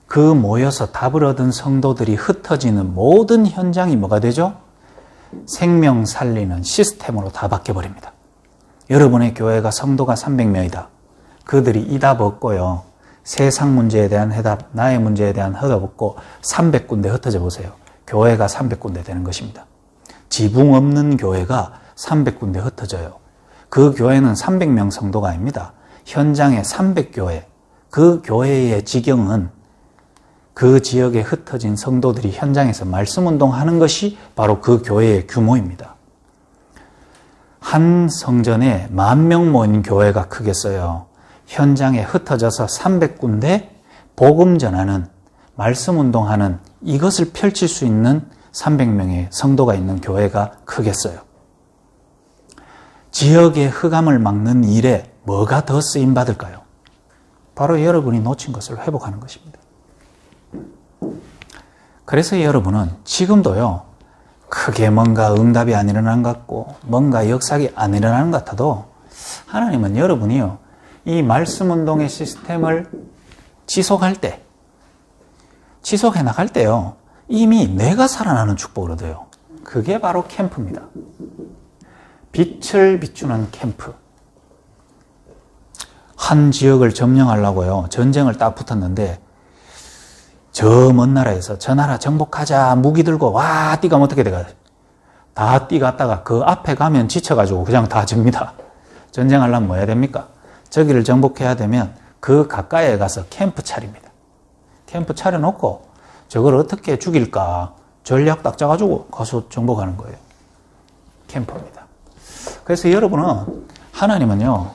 그 모여서 답을 얻은 성도들이 흩어지는 모든 현장이 뭐가 되죠? 생명 살리는 시스템으로 다 바뀌어버립니다. 여러분의 교회가 성도가 300명이다. 그들이 이 답 얻고요, 세상 문제에 대한 해답, 나의 문제에 대한 해답 얻고 300군데 흩어져 보세요. 교회가 300군데 되는 것입니다. 지붕 없는 교회가 300군데 흩어져요. 그 교회는 300명 성도가 아닙니다. 현장의 300교회, 그 교회의 지경은 그 지역에 흩어진 성도들이 현장에서 말씀 운동하는 것이 바로 그 교회의 규모입니다. 한 성전에 10,000명 모인 교회가 크겠어요. 현장에 흩어져서 300군데 복음 전하는, 말씀 운동하는, 이것을 펼칠 수 있는 300명의 성도가 있는 교회가 크겠어요. 지역의 흑암을 막는 일에 뭐가 더 쓰임받을까요? 바로 여러분이 놓친 것을 회복하는 것입니다. 그래서 여러분은 지금도요, 크게 뭔가 응답이 안 일어나는 것 같고 뭔가 역사가 안 일어나는 것 같아도 하나님은 여러분이요, 이 말씀 운동의 시스템을 지속할 때, 지속해 나갈 때요, 이미 내가 살아나는 축복을 얻어요. 그게 바로 캠프입니다. 빛을 비추는 캠프. 한 지역을 점령하려고요, 전쟁을 딱 붙었는데 저 먼 나라에서 저 나라 정복하자 무기 들고 와 뛰가면 어떻게 돼가? 다 뛰갔다가 그 앞에 가면 지쳐가지고 그냥 다 집니다. 전쟁하려면 뭐 해야 됩니까? 저기를 정복해야 되면 그 가까이에 가서 캠프 차립니다. 캠프 차려놓고 저걸 어떻게 죽일까 전략 딱 짜가지고 가서 정복하는 거예요. 캠프입니다. 그래서 여러분은, 하나님은요,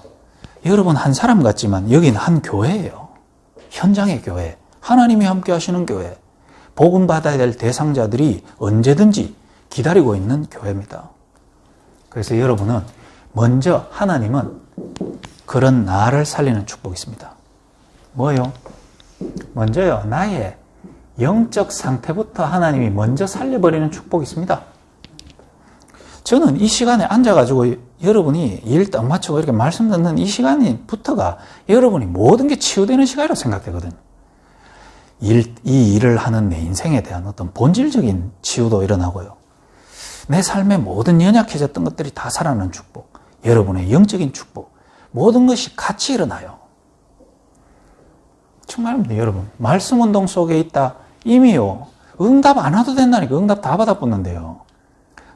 여러분 한 사람 같지만 여기는 한 교회예요. 현장의 교회. 하나님이 함께 하시는 교회. 복음 받아야 될 대상자들이 언제든지 기다리고 있는 교회입니다. 그래서 여러분은 먼저, 하나님은 그런 나를 살리는 축복이 있습니다. 뭐요? 먼저요, 나의 영적 상태부터 하나님이 먼저 살려버리는 축복이 있습니다. 저는 이 시간에 앉아가지고 여러분이 일 딱 마치고 이렇게 말씀 듣는 이 시간부터가 여러분이 모든 게 치유되는 시간이라고 생각되거든요. 이 일을 하는 내 인생에 대한 어떤 본질적인 치유도 일어나고요. 내 삶의 모든 연약해졌던 것들이 다 살아나는 축복, 여러분의 영적인 축복, 모든 것이 같이 일어나요. 정말입니다, 여러분. 말씀 운동 속에 있다. 이미요, 응답 안 와도 된다니까. 응답 다 받아붙는데요.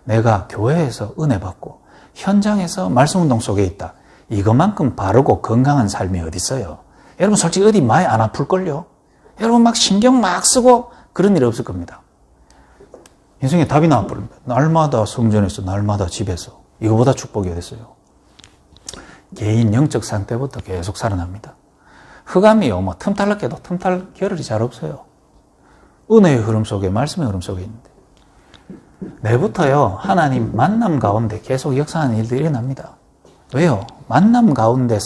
내가 교회에서 은혜 받고 현장에서 말씀 운동 속에 있다. 이것만큼 바르고 건강한 삶이 어디 있어요? 여러분 솔직히 어디 많이 안 아플걸요? 여러분 막 신경 막 쓰고 그런 일 없을 겁니다. 인생에 답이 나와버립니다. 날마다 성전에서, 날마다 집에서. 이거보다 축복이 어디 있어요? 개인 영적 상태부터 계속 살아납니다. 흑암이요, 뭐 틈탈락해도 틈탈 겨를이 잘 없어요. 은혜의 흐름 속에, 말씀의 흐름 속에 있는데, 내부터요, 하나님 만남 가운데 계속 역사하는 일들이 일어납니다. 왜요? 만남 가운데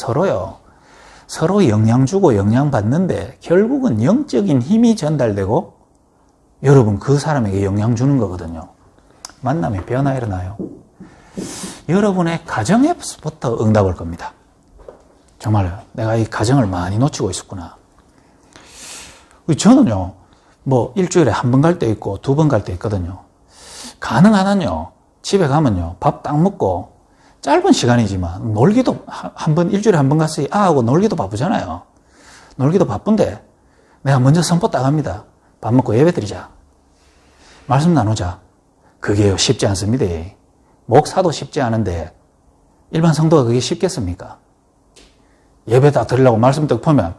서로 영향 주고 영향 받는데 결국은 영적인 힘이 전달되고 여러분 그 사람에게 영향 주는 거거든요. 만남에 변화 일어나요. 여러분의 가정에서부터 응답 올 겁니다. 정말요. 내가 이 가정을 많이 놓치고 있었구나. 저는요, 뭐 일주일에 한 번 갈 때 있고 두 번 갈 때 있거든요. 가능하면요, 집에 가면요, 밥 딱 먹고 짧은 시간이지만 놀기도 일주일에 한 번 가서 아하고 놀기도 바쁘잖아요. 놀기도 바쁜데 내가 먼저 선포 딱 합니다. 밥 먹고 예배 드리자. 말씀 나누자. 그게요, 쉽지 않습니다. 목사도 쉽지 않은데 일반 성도가 그게 쉽겠습니까? 예배 딱 드리려고 말씀 딱 보면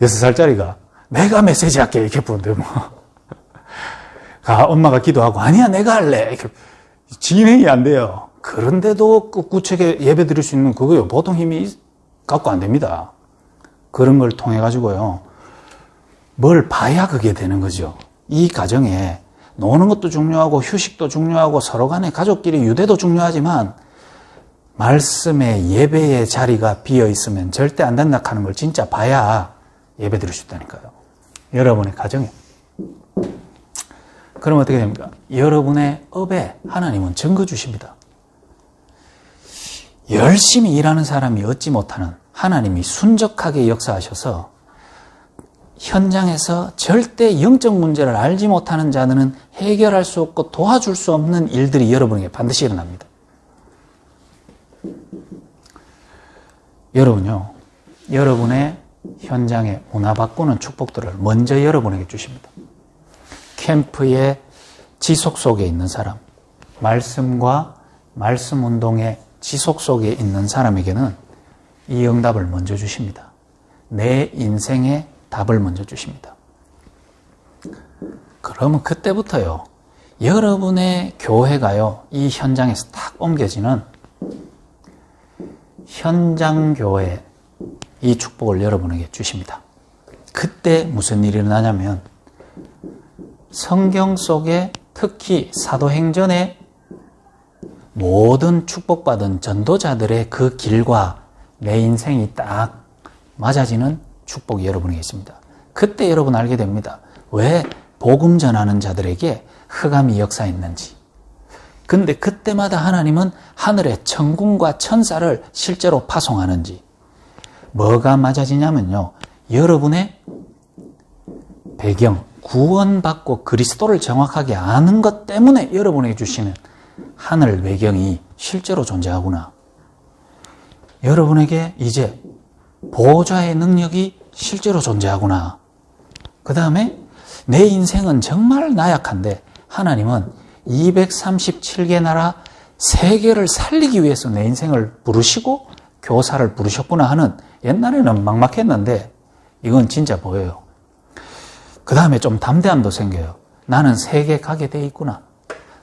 6살짜리가 내가 메시지 할게 이렇게 부른데 뭐 엄마가 기도하고 아니야 내가 할래 이렇게 진행이 안 돼요. 그런데도 구체게 예배 드릴 수 있는 그거요, 보통 힘이 갖고 안 됩니다. 그런 걸 통해 가지고요, 뭘 봐야 그게 되는 거죠. 이 가정에 노는 것도 중요하고 휴식도 중요하고 서로 간에 가족끼리 유대도 중요하지만 말씀의 예배의 자리가 비어 있으면 절대 안 된다 하는 걸 진짜 봐야 예배 드릴 수 있다니까요. 여러분의 가정에. 그럼 어떻게 됩니까? 여러분의 업에 하나님은 증거 주십니다. 열심히 일하는 사람이 얻지 못하는, 하나님이 순적하게 역사하셔서 현장에서 절대 영적 문제를 알지 못하는 자들은 해결할 수 없고 도와줄 수 없는 일들이 여러분에게 반드시 일어납니다. 여러분요, 여러분의 현장에 문화 바꾸는 축복들을 먼저 여러분에게 주십니다. 캠프의 지속 속에 있는 사람, 말씀과 말씀 운동의 지속 속에 있는 사람에게는 이 응답을 먼저 주십니다. 내 인생의 답을 먼저 주십니다. 그러면 그때부터요, 여러분의 교회가요, 이 현장에서 딱 옮겨지는 현장교회, 이 축복을 여러분에게 주십니다. 그때 무슨 일이 일어나냐면 성경 속에 특히 사도행전의 모든 축복받은 전도자들의 그 길과 내 인생이 딱 맞아지는 축복이 여러분에게 있습니다. 그때 여러분 알게 됩니다. 왜 복음 전하는 자들에게 흑암이 역사했는지. 근데 그때마다 하나님은 하늘의 천군과 천사를 실제로 파송하는지. 뭐가 맞아지냐면요. 여러분의 배경, 구원받고 그리스도를 정확하게 아는 것 때문에 여러분에게 주시는 하늘 외경이 실제로 존재하구나. 여러분에게 이제 보호자의 능력이 실제로 존재하구나. 그 다음에 내 인생은 정말 나약한데 하나님은 237개 나라 세계를 살리기 위해서 내 인생을 부르시고 교사를 부르셨구나 하는, 옛날에는 막막했는데 이건 진짜 보여요. 그 다음에 좀 담대함도 생겨요. 나는 세계 가게 돼 있구나.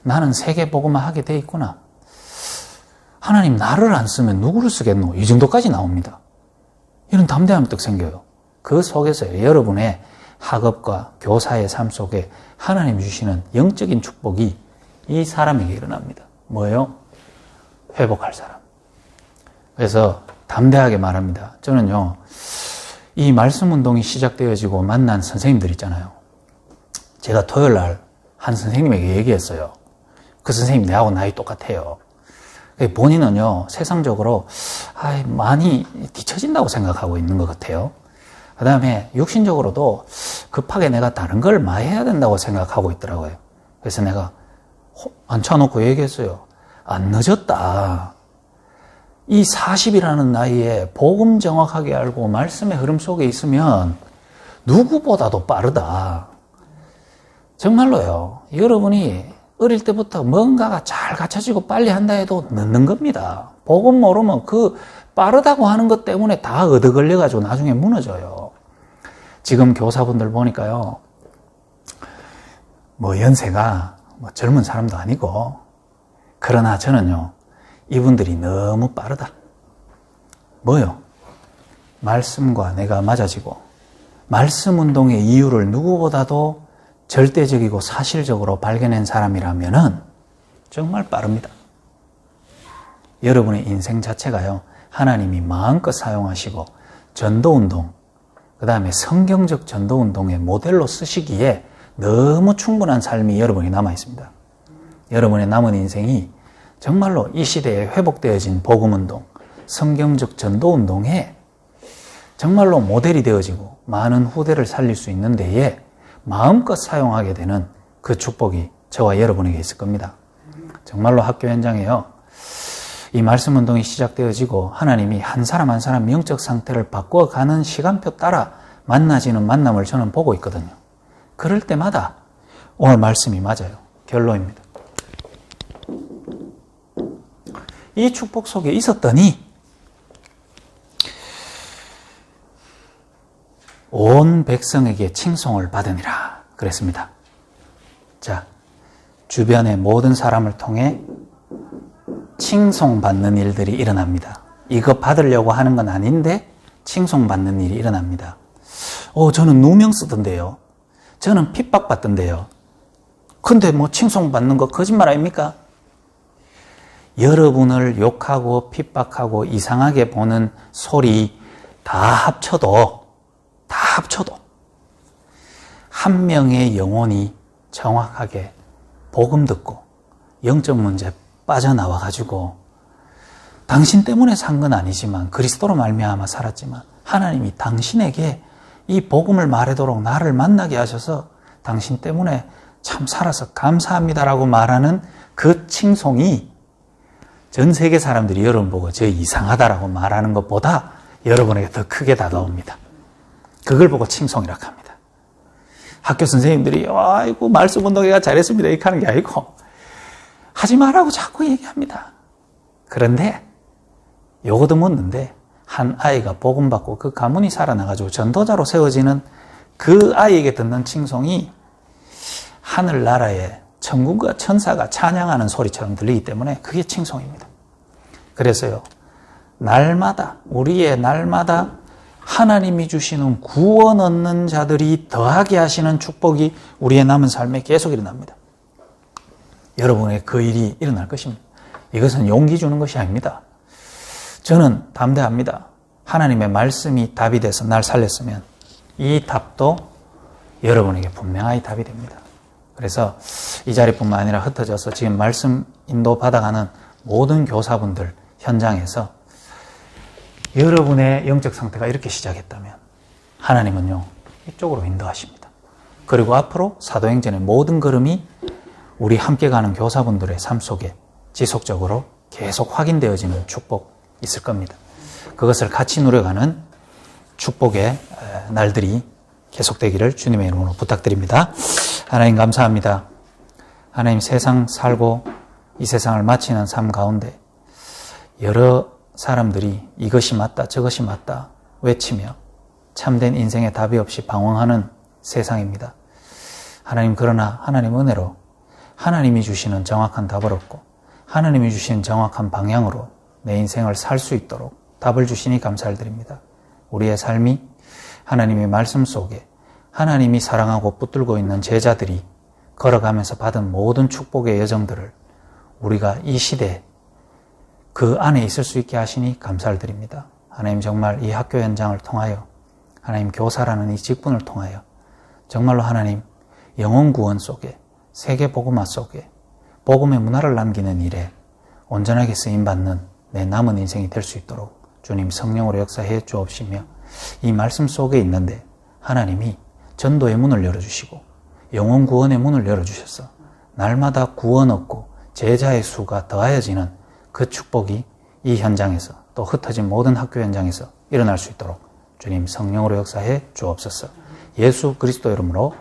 나는 세계 복음화 하게 돼 있구나. 하나님 나를 안 쓰면 누구를 쓰겠노? 이 정도까지 나옵니다. 이런 담대함이 딱 생겨요. 그 속에서 여러분의 학업과 교사의 삶 속에 하나님 주시는 영적인 축복이 이 사람에게 일어납니다. 뭐예요? 회복할 사람. 그래서 담대하게 말합니다. 저는요, 이 말씀 운동이 시작되어지고 만난 선생님들 있잖아요. 제가 토요일 날 한 선생님에게 얘기했어요. 그 선생님 내하고 나이 똑같아요. 본인은요, 세상적으로 많이 뒤처진다고 생각하고 있는 것 같아요. 그 다음에 육신적으로도 급하게 내가 다른 걸 많이 해야 된다고 생각하고 있더라고요. 그래서 내가 앉혀놓고 얘기했어요. 안 늦었다. 이 40이라는 나이에 복음 정확하게 알고 말씀의 흐름 속에 있으면 누구보다도 빠르다. 정말로요. 여러분이 어릴 때부터 뭔가가 잘 갖춰지고 빨리 한다 해도 늦는 겁니다. 복음 모르면 그 빠르다고 하는 것 때문에 다 얻어걸려가지고 나중에 무너져요. 지금 교사분들 보니까요, 연세가 젊은 사람도 아니고, 그러나 저는요, 이분들이 너무 빠르다. 뭐요? 말씀과 내가 맞아지고, 말씀 운동의 이유를 누구보다도 절대적이고 사실적으로 발견한 사람이라면은 정말 빠릅니다. 여러분의 인생 자체가요, 하나님이 마음껏 사용하시고 전도운동, 그 다음에 성경적 전도운동의 모델로 쓰시기에 너무 충분한 삶이 여러분이 남아있습니다. 여러분의 남은 인생이 정말로 이 시대에 회복되어진 복음운동, 성경적 전도운동에 정말로 모델이 되어지고 많은 후대를 살릴 수 있는 데에 마음껏 사용하게 되는 그 축복이 저와 여러분에게 있을 겁니다. 정말로 학교 현장에요, 이 말씀 운동이 시작되어지고 하나님이 한 사람 한 사람 영적 상태를 바꿔가는 시간표 따라 만나지는 만남을 저는 보고 있거든요. 그럴 때마다 오늘 말씀이 맞아요. 결론입니다. 이 축복 속에 있었더니 온 백성에게 칭송을 받으니라 그랬습니다. 자, 주변의 모든 사람을 통해 칭송받는 일들이 일어납니다. 이거 받으려고 하는 건 아닌데 칭송받는 일이 일어납니다. 저는 누명 쓰던데요. 저는 핍박받던데요. 근데 칭송받는 거 거짓말 아닙니까? 여러분을 욕하고 핍박하고 이상하게 보는 소리 다 합쳐도 한 명의 영혼이 정확하게 복음 듣고 영적 문제 빠져나와가지고 당신 때문에 산 건 아니지만 그리스도로 말미암아 살았지만 하나님이 당신에게 이 복음을 말하도록 나를 만나게 하셔서 당신 때문에 참 살아서 감사합니다라고 말하는 그 칭송이 전 세계 사람들이 여러분 보고 저 이상하다라고 말하는 것보다 여러분에게 더 크게 다가옵니다. 그걸 보고 칭송이라고 합니다. 학교 선생님들이 아이고 말씀 운동회가 잘했습니다 이렇게 하는 게 아니고 하지 말라고 자꾸 얘기합니다. 그런데 요거도 묻는데 한 아이가 복음 받고 그 가문이 살아나가지고 전도자로 세워지는 그 아이에게 듣는 칭송이 하늘나라의 천군과 천사가 찬양하는 소리처럼 들리기 때문에 그게 칭송입니다. 그래서요, 날마다 우리의 날마다 하나님이 주시는 구원 얻는 자들이 더하게 하시는 축복이 우리의 남은 삶에 계속 일어납니다. 여러분의 그 일이 일어날 것입니다. 이것은 용기 주는 것이 아닙니다. 저는 담대합니다. 하나님의 말씀이 답이 돼서 날 살렸으면 이 답도 여러분에게 분명하게 답이 됩니다. 그래서 이 자리뿐만 아니라 흩어져서 지금 말씀 인도 받아가는 모든 교사분들 현장에서 여러분의 영적 상태가 이렇게 시작했다면 하나님은요, 이쪽으로 인도하십니다. 그리고 앞으로 사도행전의 모든 걸음이 우리 함께 가는 교사분들의 삶 속에 지속적으로 계속 확인되어지는 축복 있을 겁니다. 그것을 같이 누려가는 축복의 날들이 계속되기를 주님의 이름으로 부탁드립니다. 하나님 감사합니다. 하나님 세상 살고 이 세상을 마치는 삶 가운데 여러 사람들이 이것이 맞다 저것이 맞다 외치며 참된 인생의 답이 없이 방황하는 세상입니다. 하나님 그러나 하나님 은혜로 하나님이 주시는 정확한 답을 얻고 하나님이 주신 정확한 방향으로 내 인생을 살 수 있도록 답을 주시니 감사를 드립니다. 우리의 삶이 하나님의 말씀 속에 하나님이 사랑하고 붙들고 있는 제자들이 걸어가면서 받은 모든 축복의 여정들을 우리가 이 시대에 그 안에 있을 수 있게 하시니 감사를 드립니다. 하나님 정말 이 학교 현장을 통하여 하나님 교사라는 이 직분을 통하여 정말로 하나님 영혼 구원 속에 세계 복음화 속에 복음의 문화를 남기는 일에 온전하게 쓰임받는 내 남은 인생이 될 수 있도록 주님 성령으로 역사해 주옵시며 이 말씀 속에 있는데 하나님이 전도의 문을 열어주시고 영혼 구원의 문을 열어주셔서 날마다 구원 얻고 제자의 수가 더하여지는 그 축복이 이 현장에서 또 흩어진 모든 학교 현장에서 일어날 수 있도록 주님 성령으로 역사해 주옵소서. 예수 그리스도 이름으로